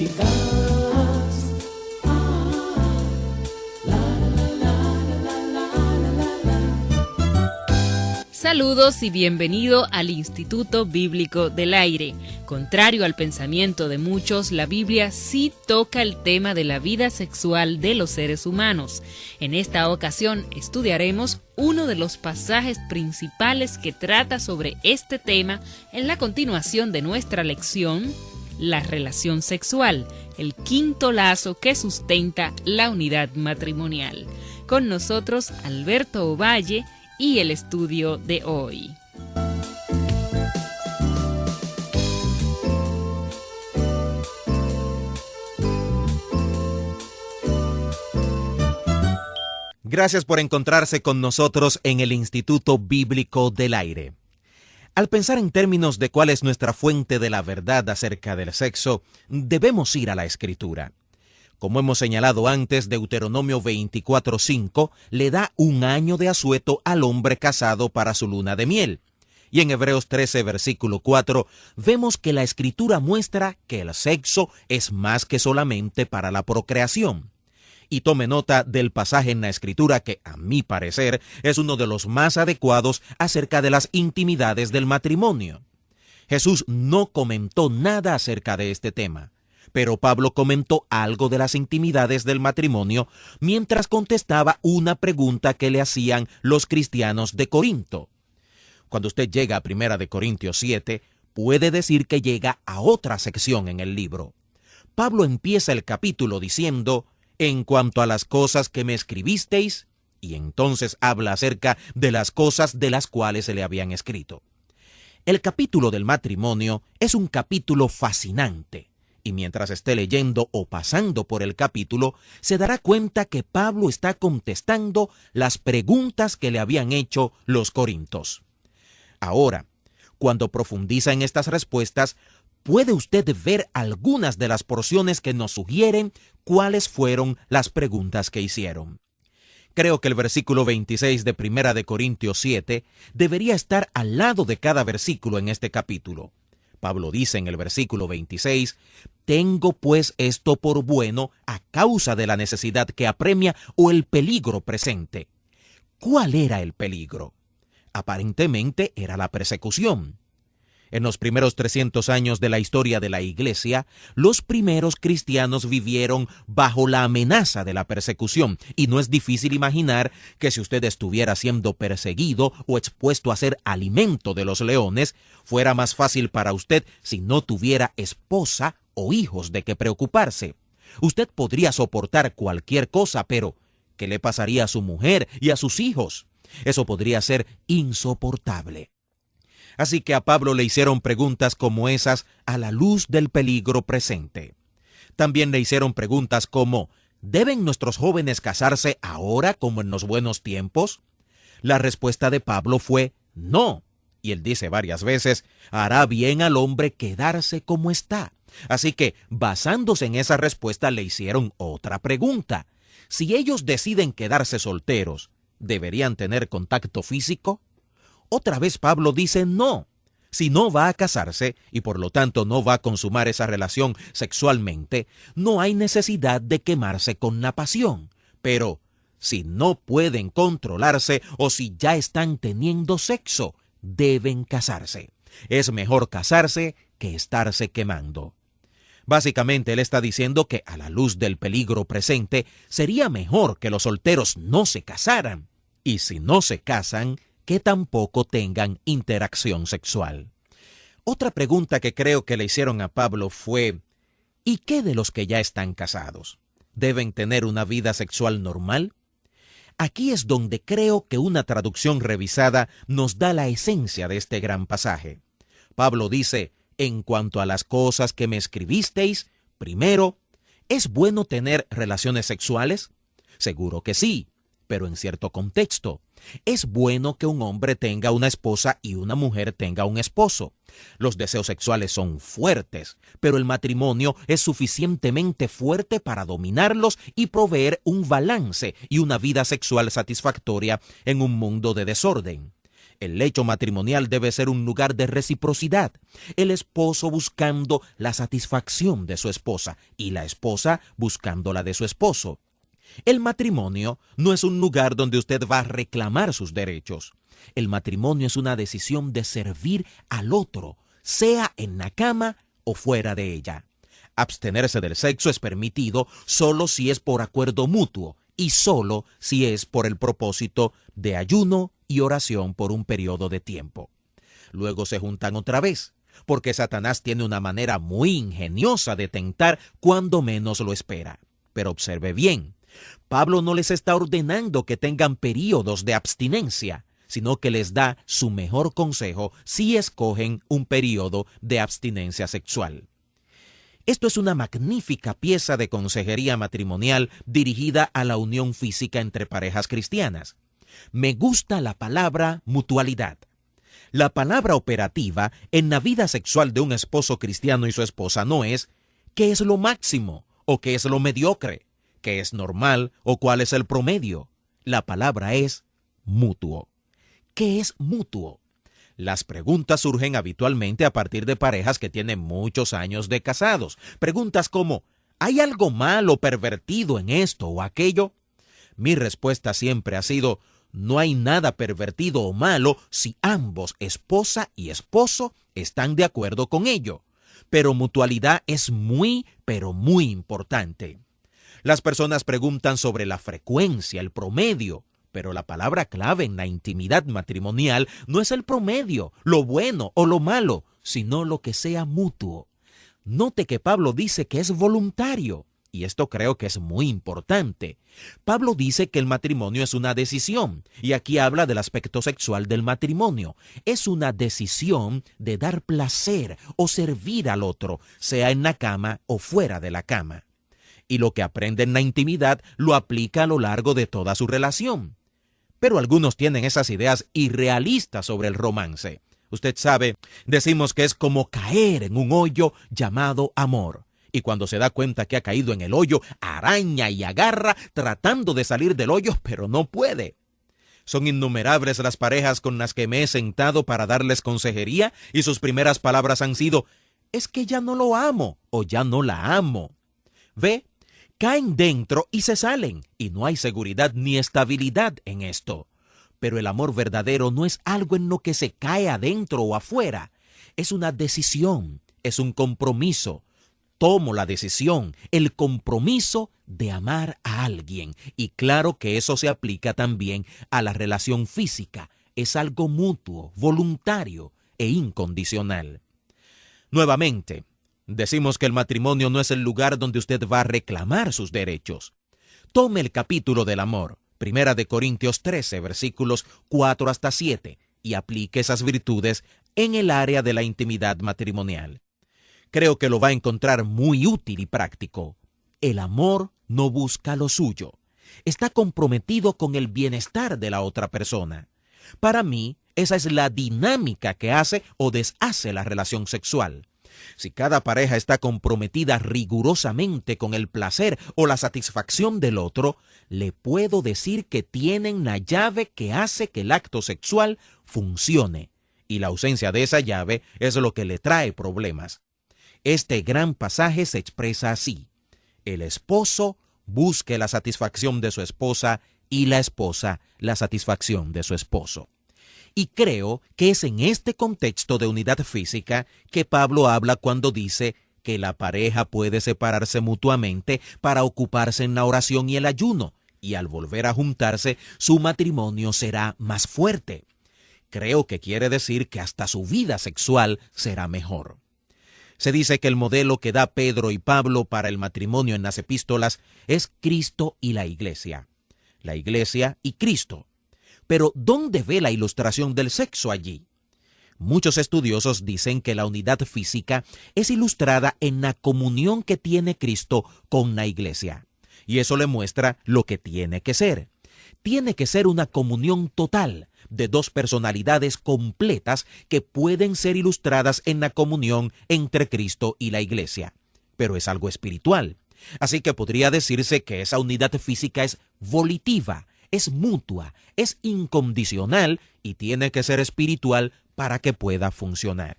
eficaz. Saludos y bienvenido al Instituto Bíblico del Aire. Contrario al pensamiento de muchos, la Biblia sí toca el tema de la vida sexual de los seres humanos. En esta ocasión estudiaremos uno de los pasajes principales que trata sobre este tema en la continuación de nuestra lección, la relación sexual, el quinto lazo que sustenta la unidad matrimonial. Con nosotros Alberto Ovalle y el estudio de hoy. Gracias por encontrarse con nosotros en el Instituto Bíblico del Aire. Al pensar en términos de cuál es nuestra fuente de la verdad acerca del sexo, debemos ir a la Escritura. Como hemos señalado antes, Deuteronomio 24:5 le da un año de asueto al hombre casado para su luna de miel. Y en Hebreos 13, versículo 4, vemos que la Escritura muestra que el sexo es más que solamente para la procreación. Y tome nota del pasaje en la Escritura que, a mi parecer, es uno de los más adecuados acerca de las intimidades del matrimonio. Jesús no comentó nada acerca de este tema, pero Pablo comentó algo de las intimidades del matrimonio mientras contestaba una pregunta que le hacían los cristianos de Corinto. Cuando usted llega a 1 de Corintios 7, puede decir que llega a otra sección en el libro. Pablo empieza el capítulo diciendo, en cuanto a las cosas que me escribisteis, y entonces habla acerca de las cosas de las cuales se le habían escrito. El capítulo del matrimonio es un capítulo fascinante. Y mientras esté leyendo o pasando por el capítulo, se dará cuenta que Pablo está contestando las preguntas que le habían hecho los corintos. Ahora, cuando profundiza en estas respuestas, puede usted ver algunas de las porciones que nos sugieren cuáles fueron las preguntas que hicieron. Creo que el versículo 26 de 1 de Corintios 7 debería estar al lado de cada versículo en este capítulo. Pablo dice en el versículo 26, «Tengo pues esto por bueno a causa de la necesidad que apremia o el peligro presente». ¿Cuál era el peligro? Aparentemente era la persecución. En los primeros 300 años de la historia de la Iglesia, los primeros cristianos vivieron bajo la amenaza de la persecución, y no es difícil imaginar que si usted estuviera siendo perseguido o expuesto a ser alimento de los leones, fuera más fácil para usted si no tuviera esposa o hijos de qué preocuparse. Usted podría soportar cualquier cosa, pero ¿qué le pasaría a su mujer y a sus hijos? Eso podría ser insoportable. Así que a Pablo le hicieron preguntas como esas a la luz del peligro presente. También le hicieron preguntas como, ¿deben nuestros jóvenes casarse ahora como en los buenos tiempos? La respuesta de Pablo fue no. Y él dice varias veces, hará bien al hombre quedarse como está. Así que, basándose en esa respuesta, le hicieron otra pregunta. Si ellos deciden quedarse solteros, ¿deberían tener contacto físico? Otra vez Pablo dice no. Si no va a casarse y por lo tanto no va a consumar esa relación sexualmente, no hay necesidad de quemarse con la pasión. Pero si no pueden controlarse o si ya están teniendo sexo, deben casarse. Es mejor casarse que estarse quemando. Básicamente él está diciendo que a la luz del peligro presente sería mejor que los solteros no se casaran. Y si no se casan, que tampoco tengan interacción sexual. Otra pregunta que creo que le hicieron a Pablo fue, ¿y qué de los que ya están casados? ¿Deben tener una vida sexual normal? Aquí es donde creo que una traducción revisada nos da la esencia de este gran pasaje. Pablo dice, en cuanto a las cosas que me escribisteis, primero, ¿es bueno tener relaciones sexuales? Seguro que sí, pero en cierto contexto. Es bueno que un hombre tenga una esposa y una mujer tenga un esposo. Los deseos sexuales son fuertes, pero el matrimonio es suficientemente fuerte para dominarlos y proveer un balance y una vida sexual satisfactoria en un mundo de desorden. El lecho matrimonial debe ser un lugar de reciprocidad, el esposo buscando la satisfacción de su esposa y la esposa buscando la de su esposo. El matrimonio no es un lugar donde usted va a reclamar sus derechos. El matrimonio es una decisión de servir al otro, sea en la cama o fuera de ella. Abstenerse del sexo es permitido solo si es por acuerdo mutuo y solo si es por el propósito de ayuno y oración por un periodo de tiempo. Luego se juntan otra vez, porque Satanás tiene una manera muy ingeniosa de tentar cuando menos lo espera. Pero observe bien, Pablo no les está ordenando que tengan períodos de abstinencia, sino que les da su mejor consejo si escogen un período de abstinencia sexual. Esto es una magnífica pieza de consejería matrimonial dirigida a la unión física entre parejas cristianas. Me gusta la palabra mutualidad. La palabra operativa en la vida sexual de un esposo cristiano y su esposa no es ¿qué es lo máximo? ¿O qué es lo mediocre? ¿Qué es normal? ¿O cuál es el promedio? La palabra es mutuo. ¿Qué es mutuo? Las preguntas surgen habitualmente a partir de parejas que tienen muchos años de casados. Preguntas como, ¿hay algo malo o pervertido en esto o aquello? Mi respuesta siempre ha sido, no hay nada pervertido o malo si ambos, esposa y esposo, están de acuerdo con ello. Pero mutualidad es muy, pero muy importante. Las personas preguntan sobre la frecuencia, el promedio. Pero la palabra clave en la intimidad matrimonial no es el promedio, lo bueno o lo malo, sino lo que sea mutuo. Note que Pablo dice que es voluntario, y esto creo que es muy importante. Pablo dice que el matrimonio es una decisión, y aquí habla del aspecto sexual del matrimonio. Es una decisión de dar placer o servir al otro, sea en la cama o fuera de la cama. Y lo que aprende en la intimidad lo aplica a lo largo de toda su relación. Pero algunos tienen esas ideas irrealistas sobre el romance. Usted sabe, decimos que es como caer en un hoyo llamado amor. Y cuando se da cuenta que ha caído en el hoyo, araña y agarra tratando de salir del hoyo, pero no puede. Son innumerables las parejas con las que me he sentado para darles consejería y sus primeras palabras han sido, es que ya no lo amo o ya no la amo. ¿Ve? Caen dentro y se salen, y no hay seguridad ni estabilidad en esto. Pero el amor verdadero no es algo en lo que se cae adentro o afuera. Es una decisión, es un compromiso. Tomo la decisión, el compromiso de amar a alguien. Y claro que eso se aplica también a la relación física. Es algo mutuo, voluntario e incondicional. Nuevamente, decimos que el matrimonio no es el lugar donde usted va a reclamar sus derechos. Tome el capítulo del amor, 1 Corintios 13, versículos 4 hasta 7, y aplique esas virtudes en el área de la intimidad matrimonial. Creo que lo va a encontrar muy útil y práctico. El amor no busca lo suyo. Está comprometido con el bienestar de la otra persona. Para mí, esa es la dinámica que hace o deshace la relación sexual. Si cada pareja está comprometida rigurosamente con el placer o la satisfacción del otro, le puedo decir que tienen la llave que hace que el acto sexual funcione. Y la ausencia de esa llave es lo que le trae problemas. Este gran pasaje se expresa así. El esposo busque la satisfacción de su esposa y la esposa la satisfacción de su esposo. Y creo que es en este contexto de unidad física que Pablo habla cuando dice que la pareja puede separarse mutuamente para ocuparse en la oración y el ayuno, y al volver a juntarse, su matrimonio será más fuerte. Creo que quiere decir que hasta su vida sexual será mejor. Se dice que el modelo que da Pedro y Pablo para el matrimonio en las epístolas es Cristo y la Iglesia. La Iglesia y Cristo. Pero, ¿dónde ve la ilustración del sexo allí? Muchos estudiosos dicen que la unidad física es ilustrada en la comunión que tiene Cristo con la Iglesia. Y eso le muestra lo que tiene que ser. Tiene que ser una comunión total de dos personalidades completas que pueden ser ilustradas en la comunión entre Cristo y la Iglesia. Pero es algo espiritual. Así que podría decirse que esa unidad física es volitiva, es mutua, es incondicional y tiene que ser espiritual para que pueda funcionar.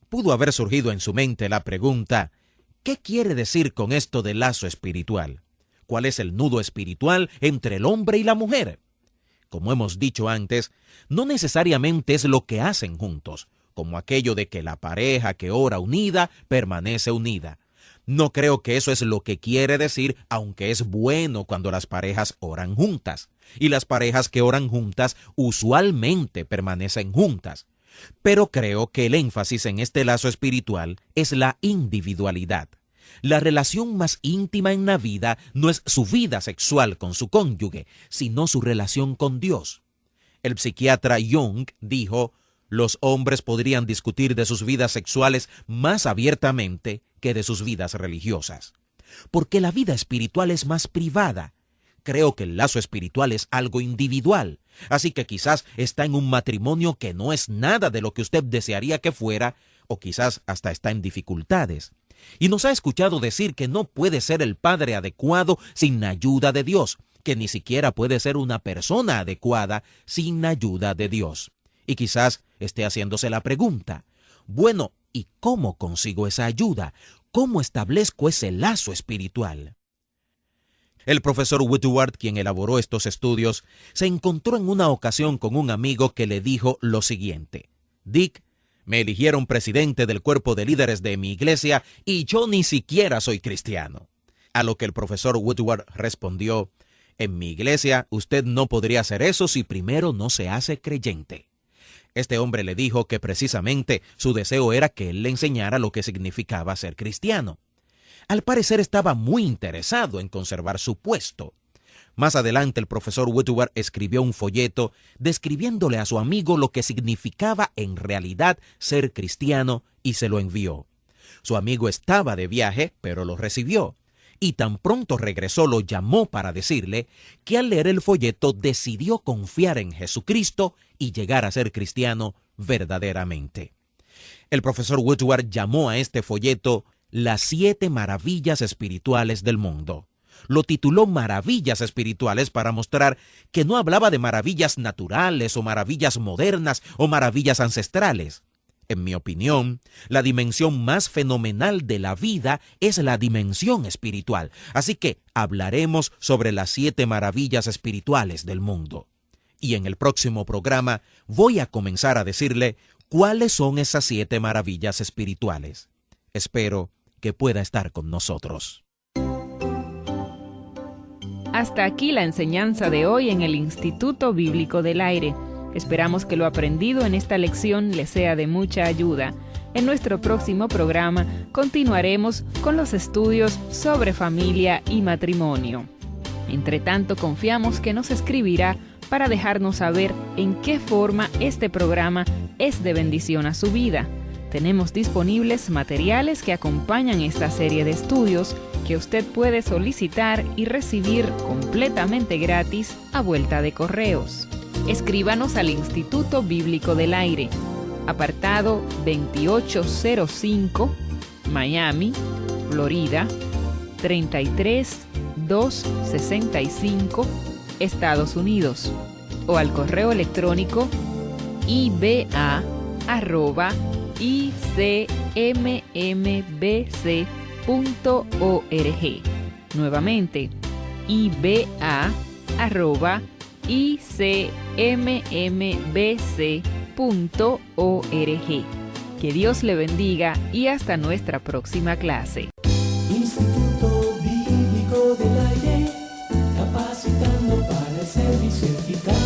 Pudo haber surgido en su mente la pregunta, ¿qué quiere decir con esto de lazo espiritual? ¿Cuál es el nudo espiritual entre el hombre y la mujer? Como hemos dicho antes, no necesariamente es lo que hacen juntos, como aquello de que la pareja que ora unida permanece unida. No creo que eso es lo que quiere decir, aunque es bueno cuando las parejas oran juntas. Y las parejas que oran juntas usualmente permanecen juntas. Pero creo que el énfasis en este lazo espiritual es la individualidad. La relación más íntima en la vida no es su vida sexual con su cónyuge, sino su relación con Dios. El psiquiatra Jung dijo, los hombres podrían discutir de sus vidas sexuales más abiertamente que de sus vidas religiosas. Porque la vida espiritual es más privada. Creo que el lazo espiritual es algo individual. Así que quizás está en un matrimonio que no es nada de lo que usted desearía que fuera, o quizás hasta está en dificultades. Y nos ha escuchado decir que no puede ser el padre adecuado sin la ayuda de Dios, que ni siquiera puede ser una persona adecuada sin la ayuda de Dios. Y quizás esté haciéndose la pregunta, bueno, ¿y cómo consigo esa ayuda? ¿Cómo establezco ese lazo espiritual? El profesor Woodward, quien elaboró estos estudios, se encontró en una ocasión con un amigo que le dijo lo siguiente, Dick, me eligieron presidente del cuerpo de líderes de mi iglesia y yo ni siquiera soy cristiano. A lo que el profesor Woodward respondió, en mi iglesia usted no podría hacer eso si primero no se hace creyente. Este hombre le dijo que precisamente su deseo era que él le enseñara lo que significaba ser cristiano. Al parecer estaba muy interesado en conservar su puesto. Más adelante el profesor Woodward escribió un folleto describiéndole a su amigo lo que significaba en realidad ser cristiano y se lo envió. Su amigo estaba de viaje, pero lo recibió. Y tan pronto regresó lo llamó para decirle que al leer el folleto decidió confiar en Jesucristo y llegar a ser cristiano verdaderamente. El profesor Woodward llamó a este folleto Las 7 maravillas espirituales del mundo. Lo tituló Maravillas Espirituales para mostrar que no hablaba de maravillas naturales o maravillas modernas o maravillas ancestrales. En mi opinión, la dimensión más fenomenal de la vida es la dimensión espiritual. Así que hablaremos sobre las 7 maravillas espirituales del mundo. Y en el próximo programa voy a comenzar a decirle cuáles son esas 7 maravillas espirituales. Espero que pueda estar con nosotros. Hasta aquí la enseñanza de hoy en el Instituto Bíblico del Aire. Esperamos que lo aprendido en esta lección le sea de mucha ayuda. En nuestro próximo programa continuaremos con los estudios sobre familia y matrimonio. Entre tanto, confiamos que nos escribirá para dejarnos saber en qué forma este programa es de bendición a su vida. Tenemos disponibles materiales que acompañan esta serie de estudios que usted puede solicitar y recibir completamente gratis a vuelta de correos. Escríbanos al Instituto Bíblico del Aire, apartado 2805, Miami, Florida, 33265, Estados Unidos, o al correo electrónico iba@icmmbc.org. Nuevamente, iba@icmmbc.org. Que Dios le bendiga y hasta nuestra próxima clase. Instituto Bíblico del Aire, capacitando para el servicio eficaz.